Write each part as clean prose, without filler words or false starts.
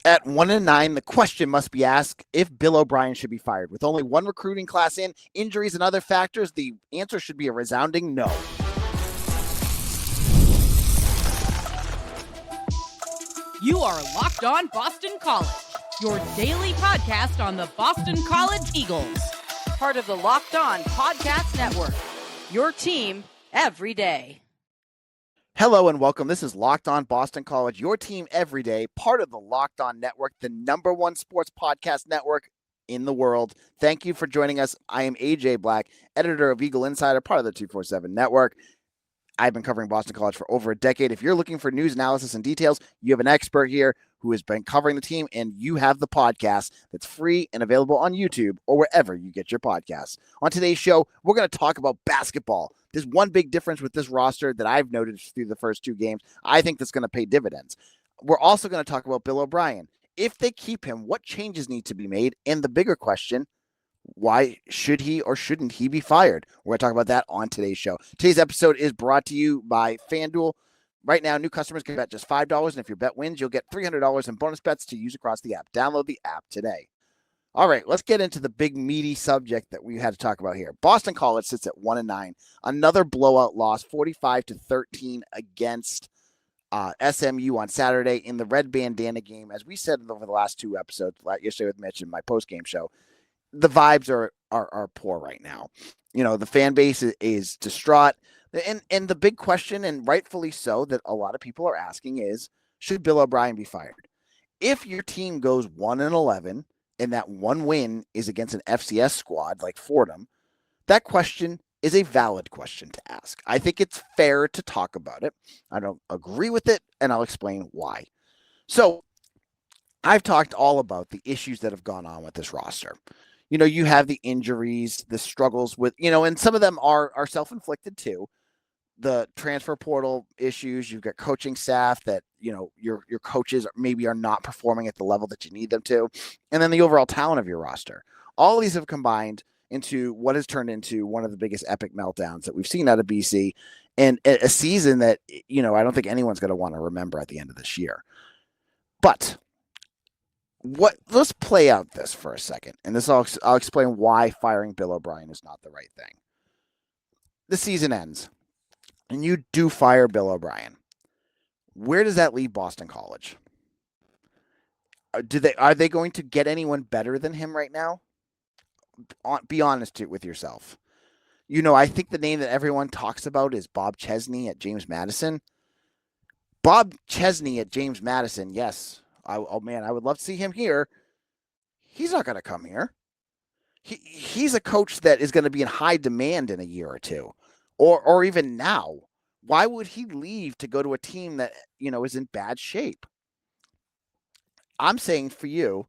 At 1-9, the question must be asked if Bill O'Brien should be fired. With only one recruiting class in, injuries and other factors, the answer should be a resounding no. You are Locked On Boston College, your daily podcast on the Boston College Eagles. Part of the Locked On Podcast Network, your team every day. Hello and welcome. This is Locked On Boston College, your team every day, part of the Locked On Network, the #1 sports podcast network in the world. Thank you for joining us. I am AJ Black, editor of Eagle Insider, part of the 247 Network. I've been covering Boston College for over a decade. If you're looking for news, analysis, and details, you have an expert here who has been covering the team, and you have the podcast that's free and available on YouTube or wherever you get your podcasts. On today's show, we're going to talk about basketball. There's one big difference with this roster that I've noticed through the first two games. I think that's going to pay dividends. We're also going to talk about Bill O'Brien. If they keep him, what changes need to be made? And the bigger question, why should he or shouldn't he be fired? We're going to talk about that on today's show. Today's episode is brought to you by FanDuel. Right now, new customers can bet just $5, and if your bet wins, you'll get $300 in bonus bets to use across the app. Download the app today. All right, let's get into the big meaty subject that we had to talk about here. Boston College sits at 1-9. Another blowout loss, 45-13 against SMU on Saturday in the red bandana game. As we said over the last two episodes, yesterday with Mitch in my post-game show, the vibes are poor right now. You know, the fan base is distraught. And the big question, and rightfully so, that a lot of people are asking is, should Bill O'Brien be fired? If your team goes 1-11 and that one win is against an FCS squad like Fordham, that question is a valid question to ask. I think it's fair to talk about it. I don't agree with it, and I'll explain why. So I've talked all about the issues that have gone on with this roster. You know, you have the injuries, the struggles with, and some of them are self-inflicted too. The transfer portal issues, you've got coaching staff that, your coaches maybe are not performing at the level that you need them to. And then the overall talent of your roster. All of these have combined into what has turned into one of the biggest epic meltdowns that we've seen out of BC, and a season that, I don't think anyone's going to want to remember at the end of this year. But let's play out this for a second. And I'll explain why firing Bill O'Brien is not the right thing. The season ends, and you do fire Bill O'Brien. Where does that leave Boston College? Are they going to get anyone better than him right now? Be honest with yourself. I think the name that everyone talks about is Bob Chesney at James Madison. Bob Chesney at James Madison, yes. I would love to see him here. He's not going to come here. He's a coach that is going to be in high demand in a year or two. Or even now. Why would he leave to go to a team that, is in bad shape? I'm saying for you,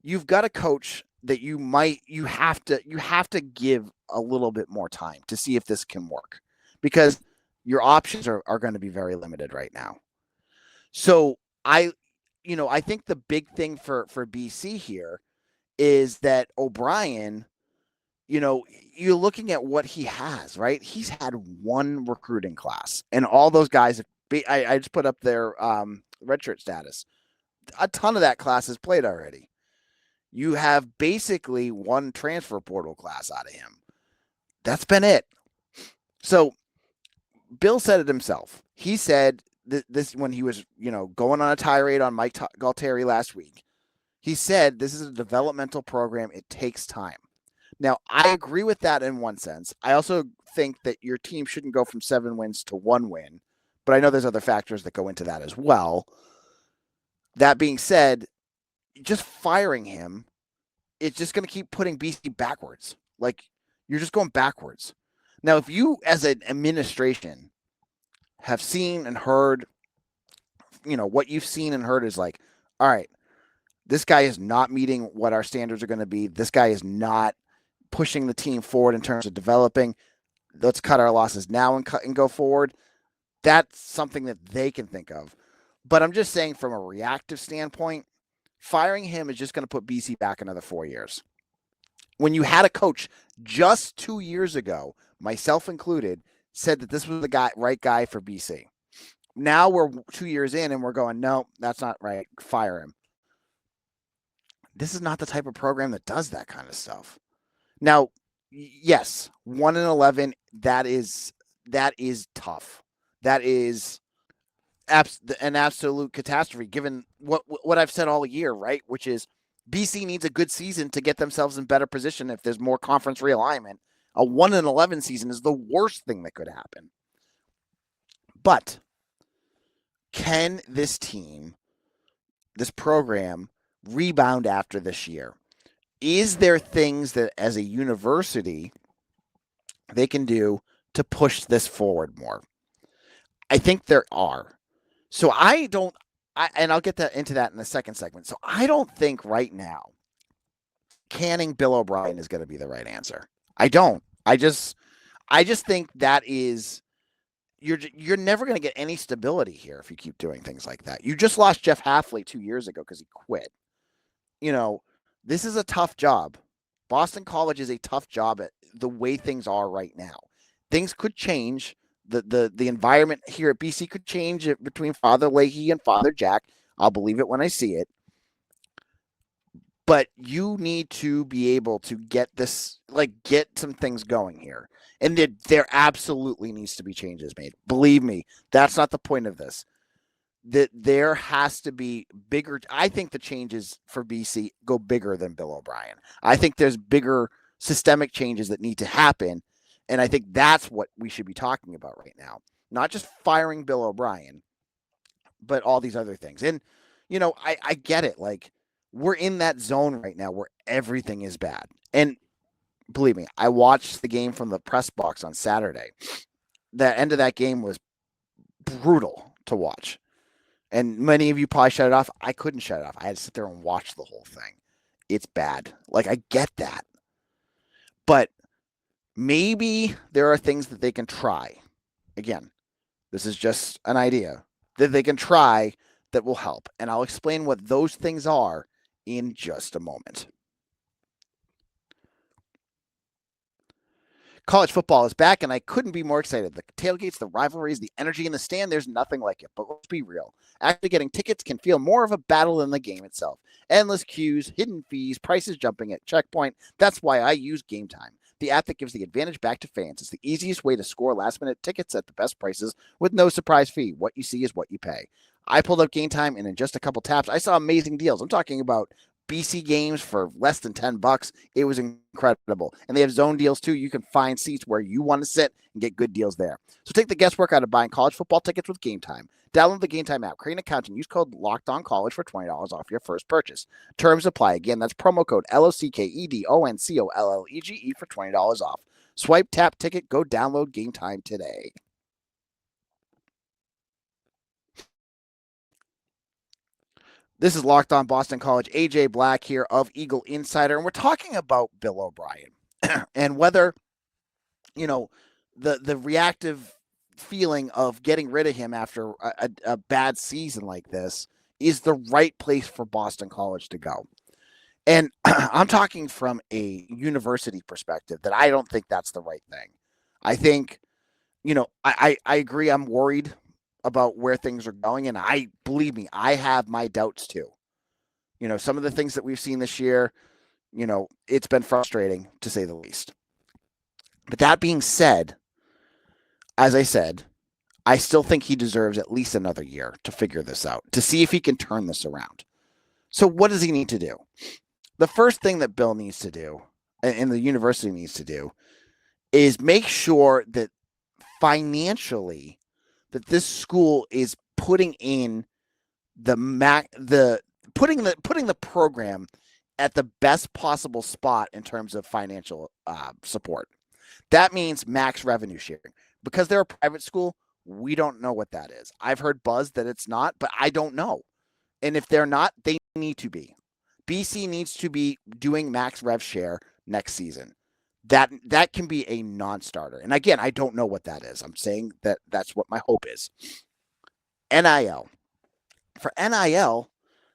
you've got a coach that you have to give a little bit more time to see if this can work, because your options are going to be very limited right now. So I think the big thing for BC here is that O'Brien, you're looking at what he has, right? He's had one recruiting class, and all those guys, I just put up their redshirt status. A ton of that class has played already. You have basically one transfer portal class out of him. That's been it. So Bill said it himself. He said this when he was, going on a tirade on Mike Galtieri last week. He said, this is a developmental program. It takes time. Now, I agree with that in one sense. I also think that your team shouldn't go from 7 wins to 1 win, but I know there's other factors that go into that as well. That being said, just firing him, it's just going to keep putting BC backwards. Like, you're just going backwards. Now, if you as an administration have seen and heard, what you've seen and heard is like, all right, this guy is not meeting what our standards are going to be. This guy is not pushing the team forward in terms of developing. Let's cut our losses now and go forward. That's something that they can think of. But I'm just saying, from a reactive standpoint, firing him is just going to put BC back another 4 years. When you had a coach just 2 years ago, myself included, said that this was the right guy for BC. Now we're 2 years in and we're going, no, that's not right. Fire him. this is not the type of program that does that kind of stuff. Now, yes, 1-11, that is tough. That is an absolute catastrophe given what I've said all year, right? Which is BC needs a good season to get themselves in better position if there's more conference realignment. A 1-11 season is the worst thing that could happen. But can this team, this program, rebound after this year? Is there things that as a university they can do to push this forward more? I think there are. So and I'll get into that in the second segment. So I don't think right now canning Bill O'Brien is going to be the right answer. I don't. I just think that is you're never going to get any stability here if you keep doing things like that. You just lost Jeff Halfley 2 years ago because he quit. This is a tough job. Boston College is a tough job at the way things are right now. Things could change. The environment here at BC could change between Father Leahy and Father Jack. I'll believe it when I see it. But you need to be able to get some things going here. And there absolutely needs to be changes made. Believe me, that's not the point of this. That there has to be bigger. I think the changes for BC go bigger than Bill O'Brien. I think there's bigger systemic changes that need to happen. And I think that's what we should be talking about right now. Not just firing Bill O'Brien, but all these other things. And, I get it. Like, we're in that zone right now where everything is bad. And believe me, I watched the game from the press box on Saturday. The end of that game was brutal to watch. And many of you probably shut it off. I couldn't shut it off. I had to sit there and watch the whole thing. It's bad. Like, I get that. But maybe there are things that they can try. Again, this is just an idea that they can try that will help. And I'll explain what those things are in just a moment. College football is back, and I couldn't be more excited. The tailgates, the rivalries, the energy in the stand, there's nothing like it. But let's be real. Actually getting tickets can feel more of a battle than the game itself. Endless queues, hidden fees, prices jumping at checkpoint. That's why I use GameTime, the app that gives the advantage back to fans. It's the easiest way to score last-minute tickets at the best prices with no surprise fee. What you see is what you pay. I pulled up GameTime, and in just a couple taps, I saw amazing deals. I'm talking about BC games for less than $10. It was incredible. And they have zone deals too. You can find seats where you want to sit and get good deals there. So take the guesswork out of buying college football tickets with GameTime. Download the GameTime app, create an account, and use code LOCKEDONCollege for $20 off your first purchase. Terms apply. Again, that's promo code LOCKEDONCOLLEGE for $20 off. Swipe, tap, ticket, go download GameTime today. This is Locked On Boston College. AJ Black here of Eagle Insider, and we're talking about Bill O'Brien and whether, the reactive feeling of getting rid of him after a bad season like this is the right place for Boston College to go. And I'm talking from a university perspective that I don't think that's the right thing. I think, I agree. I'm worried about where things are going. And believe me, I have my doubts too. Some of the things that we've seen this year, it's been frustrating to say the least. But that being said, as I said, I still think he deserves at least another year to figure this out, to see if he can turn this around. So what does he need to do? The first thing that Bill needs to do, and the university needs to do, is make sure that financially that this school is putting in putting the program at the best possible spot in terms of financial support. That means max revenue sharing. Because they're a private school, we don't know what that is. I've heard buzz that it's not, but I don't know. And if they're not, they need to be. BC needs to be doing max rev share next season. That can be a non-starter. And again, I don't know what that is. I'm saying that that's what my hope is. NIL. For NIL,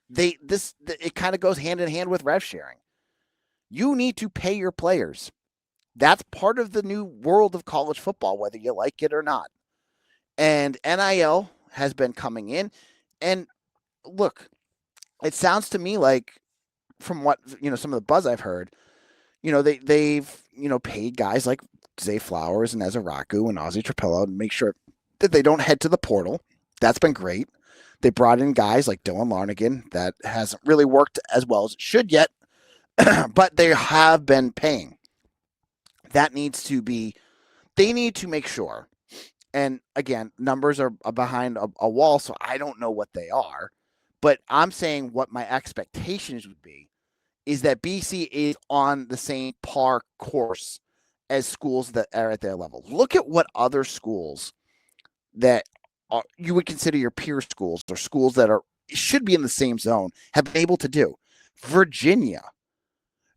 it kind of goes hand in hand with rev sharing. You need to pay your players. That's part of the new world of college football, whether you like it or not. And NIL has been coming in. And look, it sounds to me like from what, some of the buzz I've heard, they've, paid guys like Zay Flowers and Ezaraku and Ozzy Trapello to make sure that they don't head to the portal. That's been great. They brought in guys like Dylan Larnigan. That hasn't really worked as well as it should yet, but they have been paying. That needs to be, they need to make sure. And again, numbers are behind a wall, so I don't know what they are. But I'm saying what my expectations would be is that BC is on the same par course as schools that are at their level. Look at what other schools that you would consider your peer schools or schools that should be in the same zone have been able to do. Virginia,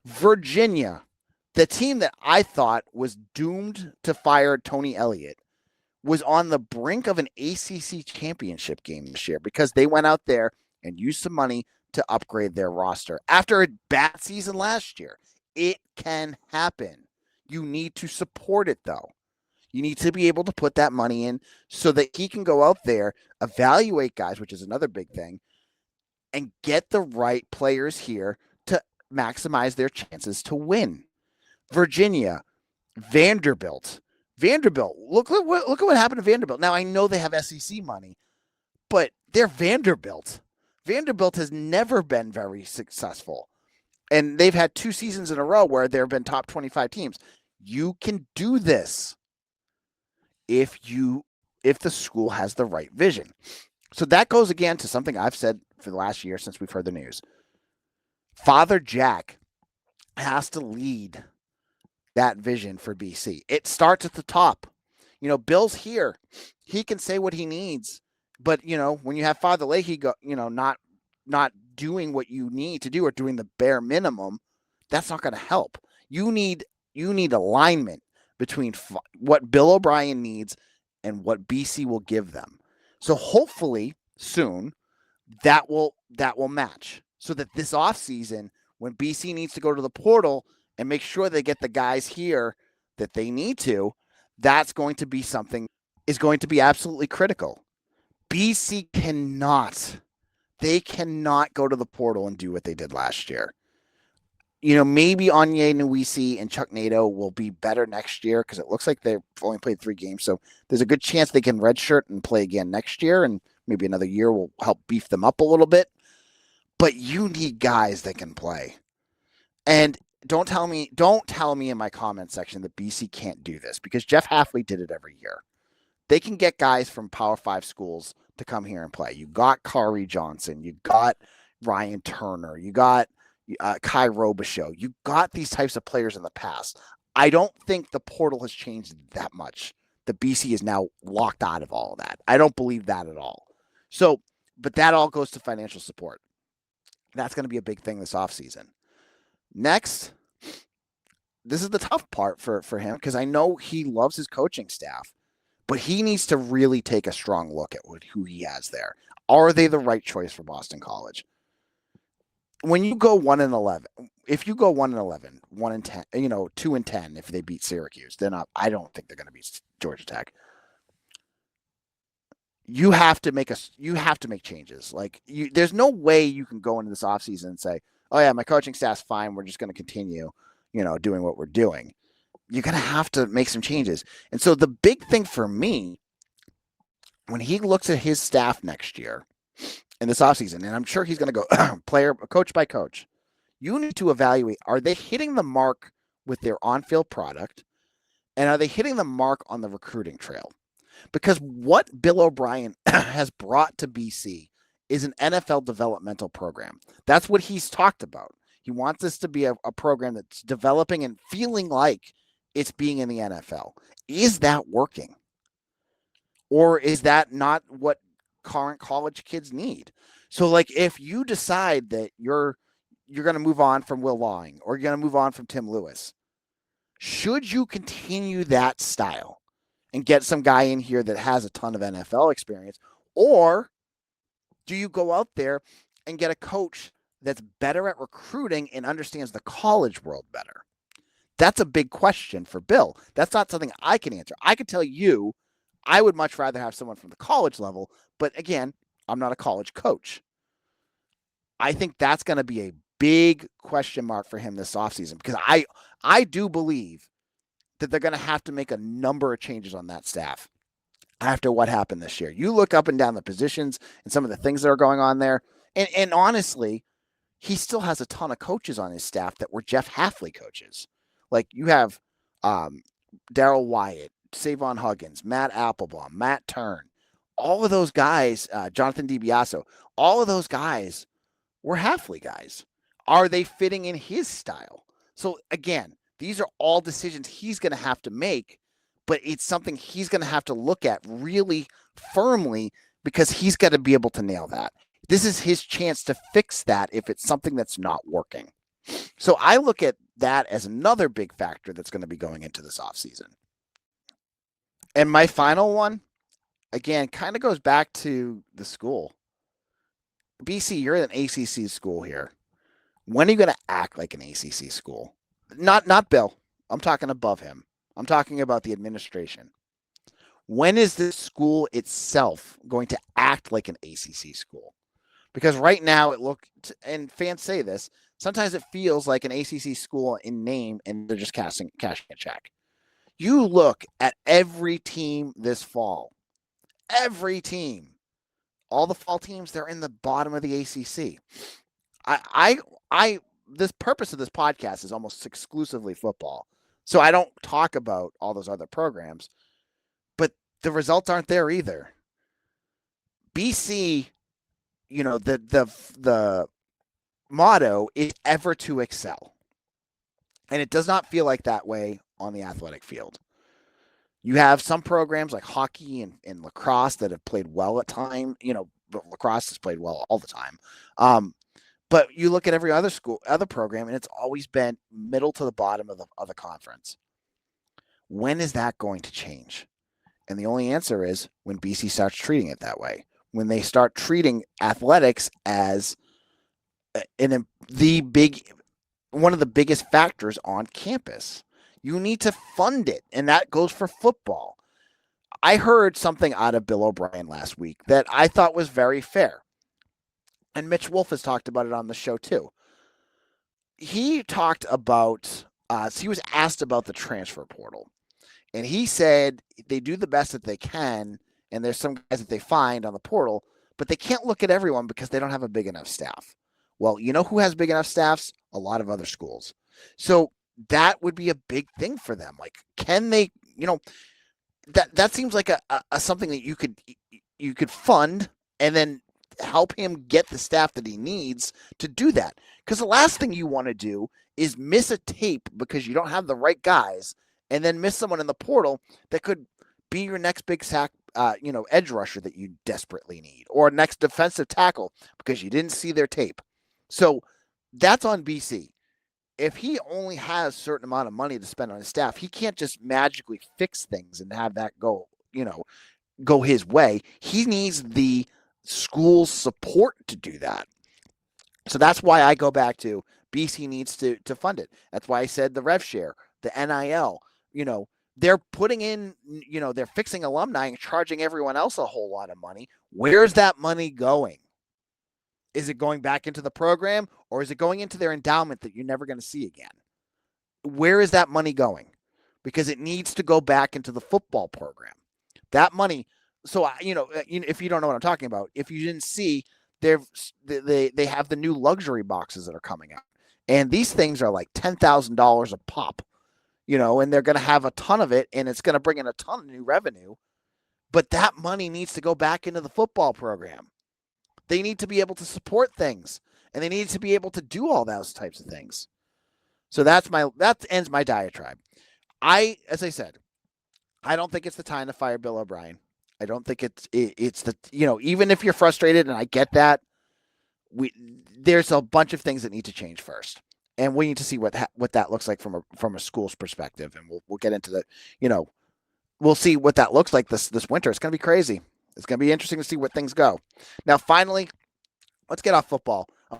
the team that I thought was doomed to fire Tony Elliott, was on the brink of an ACC championship game this year because they went out there and used some money to upgrade their roster after a bad season last year. It can happen. You need to support it, though. You need to be able to put that money in so that he can go out there, evaluate guys, which is another big thing, and get the right players here to maximize their chances to win. Virginia, Vanderbilt. Look at what happened to Vanderbilt. Now, I know they have SEC money, but they're Vanderbilt. Vanderbilt has never been very successful. And they've had 2 seasons in a row where there have been top 25 teams. You can do this if the school has the right vision. So that goes again to something I've said for the last year since we've heard the news. Father Jack has to lead that vision for BC. It starts at the top. Bill's here. He can say what he needs. But, when you have Father Leahy go, not doing what you need to do or doing the bare minimum, that's not going to help. You need alignment between what Bill O'Brien needs and what BC will give them. So hopefully soon that will match so that this offseason, when BC needs to go to the portal and make sure they get the guys here that they need to, that's going to be something is going to be absolutely critical. BC cannot go to the portal and do what they did last year. Maybe Anye Nwisi and Chuck Nato will be better next year because it looks like they've only played 3 games. So there's a good chance they can redshirt and play again next year, and maybe another year will help beef them up a little bit. But you need guys that can play. And don't tell me in my comment section that BC can't do this, because Jeff Halfley did it every year. They can get guys from Power 5 schools to come here and play. You got Kari Johnson. You got Ryan Turner. You got Kai Robichaux. You got these types of players in the past. I don't think the portal has changed that much. The BC is now locked out of all of that. I don't believe that at all. So, but that all goes to financial support. That's going to be a big thing this offseason. Next, this is the tough part for him, because I know he loves his coaching staff, but he needs to really take a strong look at who he has there. Are they the right choice for Boston College? When you go 1-11, if you go 1-11, 1-10, 2-10, if they beat Syracuse, they're not. I don't think they're going to beat Georgia Tech. You have to make changes. There's no way you can go into this offseason and say, "Oh yeah, my coaching staff's fine. We're just going to continue, doing what we're doing." You're going to have to make some changes. And so the big thing for me, when he looks at his staff next year in this offseason, and I'm sure he's going to go coach by coach, you need to evaluate, are they hitting the mark with their on-field product, and are they hitting the mark on the recruiting trail? Because what Bill O'Brien has brought to BC is an NFL developmental program. That's what he's talked about. He wants this to be a program that's developing and feeling like it's being in the NFL. Is that working? Or is that not what current college kids need? So, if you decide that you're going to move on from Will Lawing, or you're going to move on from Tim Lewis, should you continue that style and get some guy in here that has a ton of NFL experience? Or do you go out there and get a coach that's better at recruiting and understands the college world better? That's a big question for Bill. That's not something I can answer. I can tell you I would much rather have someone from the college level, but again, I'm not a college coach. I think that's going to be a big question mark for him this offseason, because I do believe that they're going to have to make a number of changes on that staff after what happened this year. You look up and down the positions and some of the things that are going on there, and honestly, he still has a ton of coaches on his staff that were Jeff Hafley coaches. Like you have Darryl Wyatt, Savon Huggins, Matt Applebaum, Matt Turn, all of those guys, Jonathan DiBiaso, all of those guys were Hafley guys. Are they fitting in his style? So again, these are all decisions he's going to have to make, but it's something he's going to have to look at really firmly, because he's got to be able to nail that. This is his chance to fix that if it's something that's not working. So I look at that as another big factor that's going to be going into this offseason. And my final one, again, kind of goes back to the school. BC, you're an ACC school here. When are you going to act like an ACC school? Not Bill. I'm talking above him. I'm talking about the administration. When is the school itself going to act like an ACC school? Because right now and fans say this, sometimes it feels like an ACC school in name, and they're just cashing a check. You look at every team this fall. Every team. All the fall teams, they're in the bottom of the ACC. This purpose of this podcast is almost exclusively football. So I don't talk about all those other programs, but the results aren't there either. BC, the motto is ever to excel. And it does not feel like that way on the athletic field. You have some programs like hockey and lacrosse that have played well at times. Lacrosse has played well all the time. But you look at every other program, and it's always been middle to the bottom of the conference. When is that going to change? And the only answer is when BC starts treating it that way. When they start treating athletics as one of the biggest factors on campus. You need to fund it, and that goes for football. I heard something out of Bill O'Brien last week that I thought was very fair. And Mitch Wolf has talked about it on the show too. He talked about, he was asked about the transfer portal. And he said they do the best that they can, and there's some guys that they find on the portal, but they can't look at everyone because they don't have a big enough staff. Well, you know who has big enough staffs? A lot of other schools. So that would be a big thing for them. Like, can they, that seems like a something that you could fund and then help him get the staff that he needs to do that. Because the last thing you want to do is miss a tape because you don't have the right guys, and then miss someone in the portal that could be your next big sack, edge rusher that you desperately need, or next defensive tackle because you didn't see their tape. So that's on BC. If he only has a certain amount of money to spend on his staff, he can't just magically fix things and have that go his way. He needs the school's support to do that. So that's why I go back to BC needs to fund it. That's why I said the rev share, the NIL, they're putting in, they're fixing alumni and charging everyone else a whole lot of money. Where's that money going? Is it going back into the program, or is it going into their endowment that you're never going to see again? Where is that money going? Because it needs to go back into the football program. That money. So, if you don't know what I'm talking about, if you didn't see, they have the new luxury boxes that are coming out. And these things are like $10,000 a pop, and they're going to have a ton of it, and it's going to bring in a ton of new revenue. But that money needs to go back into the football program. They need to be able to support things, and they need to be able to do all those types of things. So that ends my diatribe. As I said, I don't think it's the time to fire Bill O'Brien. I don't think it's the, even if you're frustrated, and I get that, there's a bunch of things that need to change first. And we need to see what that looks like from a school's perspective. And we'll get into the, we'll see what that looks like this winter. It's going to be crazy. It's going to be interesting to see where things go. Now, finally, let's get off football. I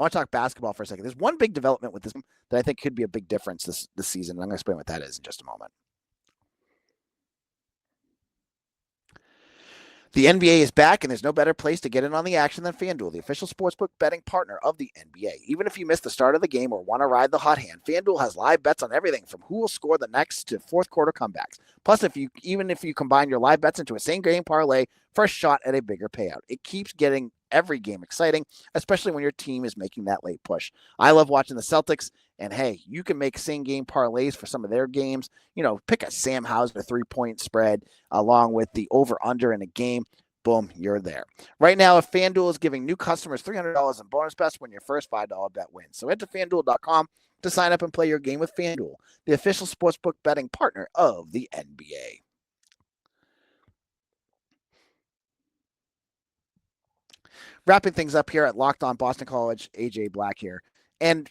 want to talk basketball for a second. There's one big development with this that I think could be a big difference this season. And I'm going to explain what that is in just a moment. The NBA is back, and there's no better place to get in on the action than FanDuel, the official sportsbook betting partner of the NBA. Even if you miss the start of the game or want to ride the hot hand, FanDuel has live bets on everything from who will score the next to fourth quarter comebacks. Plus, if you combine your live bets into a same game parlay for a shot at a bigger payout, it keeps getting every game exciting, especially when your team is making that late push. I love watching the Celtics, and hey, you can make same game parlays for some of their games. Pick a Sam Hauser 3-point spread along with the over-under in a game. Boom, you're there. Right now, if FanDuel is giving new customers $300 in bonus bets when your first $5 bet wins. So head to FanDuel.com to sign up and play your game with FanDuel, the official sportsbook betting partner of the NBA. Wrapping things up here at Locked On Boston College, AJ Black here. And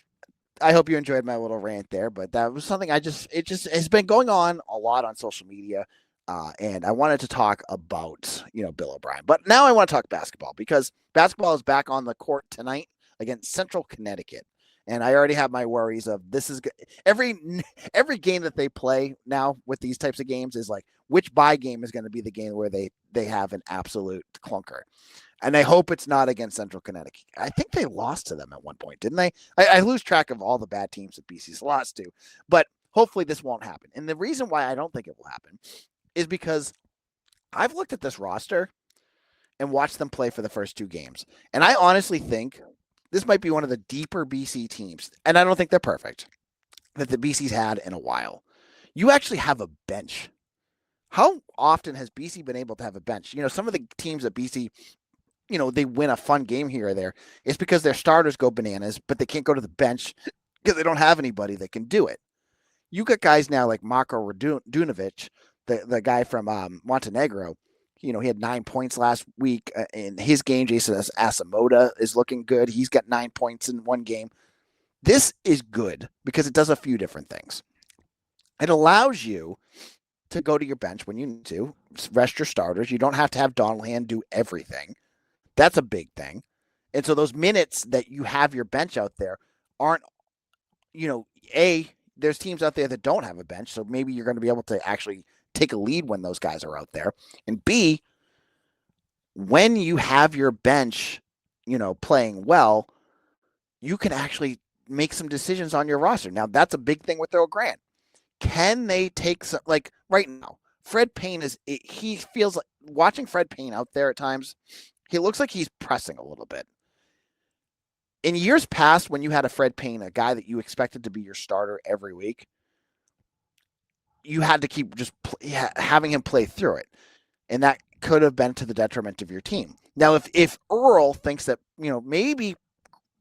I hope you enjoyed my little rant there, but that was something it just has been going on a lot on social media. And I wanted to talk about, Bill O'Brien. But now I want to talk basketball because basketball is back on the court tonight against Central Connecticut. And I already have my worries of this is every game that they play now with these types of games is like which bye game is going to be the game where they have an absolute clunker. And I hope it's not against Central Connecticut. I think they lost to them at one point, didn't they? I lose track of all the bad teams that BC's lost to. But hopefully this won't happen. And the reason why I don't think it will happen is because I've looked at this roster and watched them play for the first two games. And I honestly think this might be one of the deeper BC teams. And I don't think they're perfect that the BC's had in a while. You actually have a bench. How often has BC been able to have a bench? Some of the teams at BC, they win a fun game here or there. It's because their starters go bananas, but they can't go to the bench because they don't have anybody that can do it. You got guys now like Marko Radunovic, the guy from Montenegro. He had 9 points last week in his game. Jason Asamota is looking good. He's got 9 points in one game. This is good because it does a few different things. It allows you to go to your bench when you need to, rest your starters. You don't have to have Donalhan do everything. That's a big thing. And so those minutes that you have your bench out there aren't, there's teams out there that don't have a bench. So maybe you're going to be able to actually take a lead when those guys are out there. And B, when you have your bench, playing well, you can actually make some decisions on your roster. Now, that's a big thing with Earl Grant. Can they take some, like right now, Fred Payne he feels like watching Fred Payne out there at times, he looks like he's pressing a little bit. In years past, when you had a Fred Payne, a guy that you expected to be your starter every week, you had to keep just having him play through it. And that could have been to the detriment of your team. Now, if Earl thinks that, maybe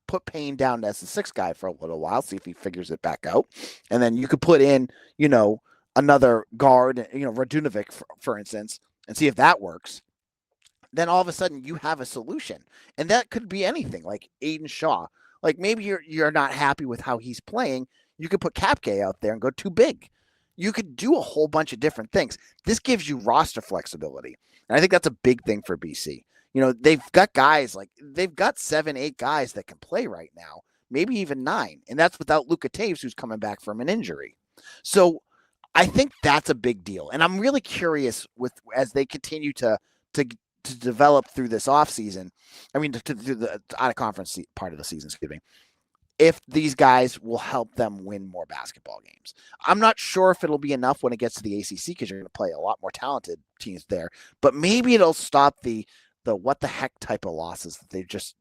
put Payne down as the sixth guy for a little while, see if he figures it back out. And then you could put in, another guard, Radunovic, for instance, and see if that works. Then all of a sudden you have a solution. And that could be anything, like Aiden Shaw. Like maybe you're not happy with how he's playing. You could put Kapke out there and go too big. You could do a whole bunch of different things. This gives you roster flexibility. And I think that's a big thing for BC. They've got guys they've got 7-8 guys that can play right now, maybe even 9. And that's without Luka Taves, who's coming back from an injury. So I think that's a big deal. And I'm really curious as they continue to develop through this offseason. I mean, to the out of conference part of the season, excuse me. If these guys will help them win more basketball games. I'm not sure if it'll be enough when it gets to the ACC because you're going to play a lot more talented teams there. But maybe it'll stop the what the heck type of losses that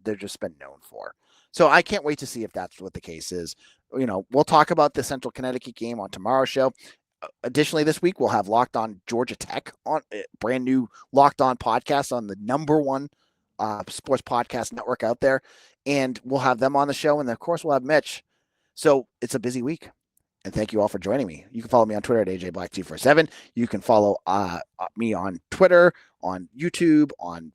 they're just been known for. So I can't wait to see if that's what the case is. We'll talk about the Central Connecticut game on tomorrow's show. Additionally, this week we'll have Locked On Georgia Tech on a brand new Locked On podcast on the number one sports podcast network out there. And we'll have them on the show. And of course, we'll have Mitch. So it's a busy week. And thank you all for joining me. You can follow me on Twitter at AJBlack247. You can follow me on Twitter, on YouTube, on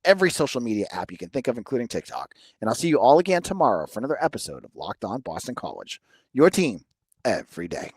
every social media app you can think of, including TikTok. And I'll see you all again tomorrow for another episode of Locked On Boston College, your team every day.